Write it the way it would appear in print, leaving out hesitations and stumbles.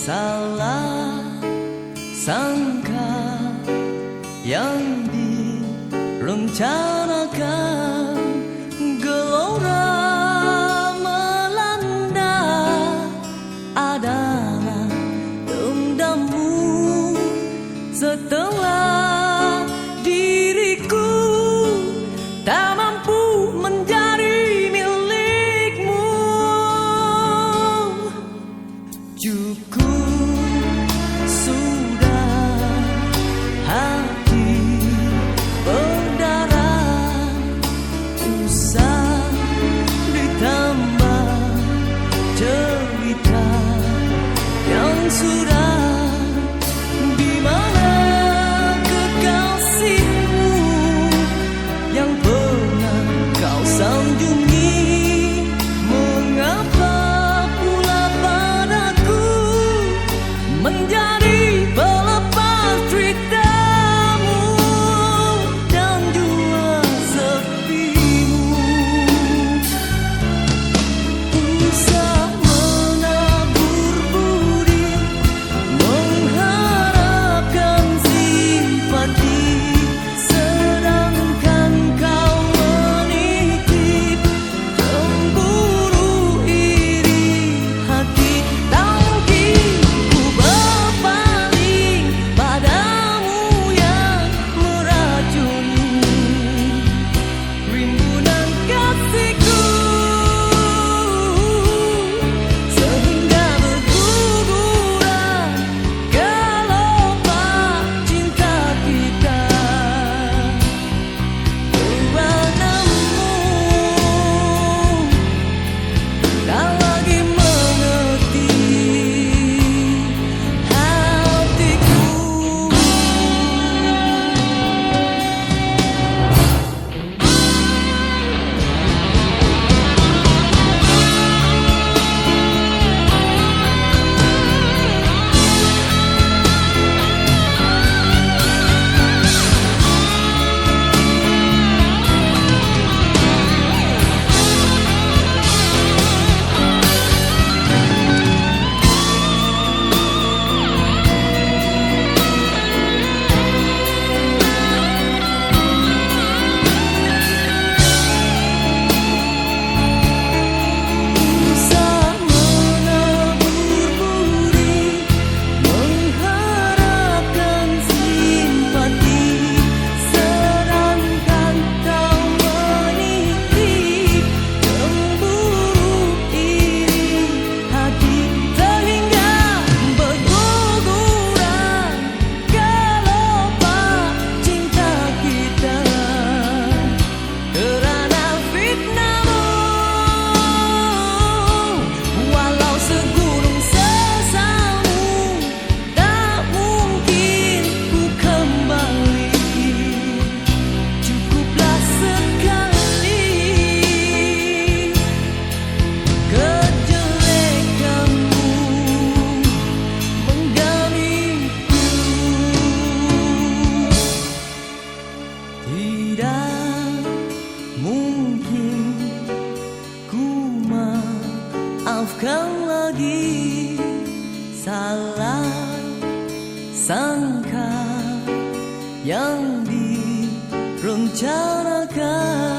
salah sangka yang direncanakan, gelora melanda adalah dendammu setelah diriku tak mampu menjadi milikmu. Cukup sudah hati berdarah, usah ditambah cerita yang sudah. Di mana kekasihmu yang pernah kau sanjungi? Mengapa pula padaku menjadi pelepas ceritamu dan jua sepimu? Usah menabur budi, mengharapkan simpati, sedangkan kau menitip cemburu iri hati. Tak mungkin ku berpaling padamu yang meracuni rindu dan kasihku, sehingga berguguran gelombang cinta kita. Keranamu tak lagi mengerti hatiku. Usah menabur budi, mengharapkan simpati, sedangkan kau menitip cemburu iri hati, sehingga berguguran gelombang cinta kita. Kerana fitnahmu, walau segunung sesamu, tak mungkin ku kembali. Cukuplah sekali kejelekanmu mengganggu. Tidak mungkin ku maafkan lagi salah sangka yang direncanakan.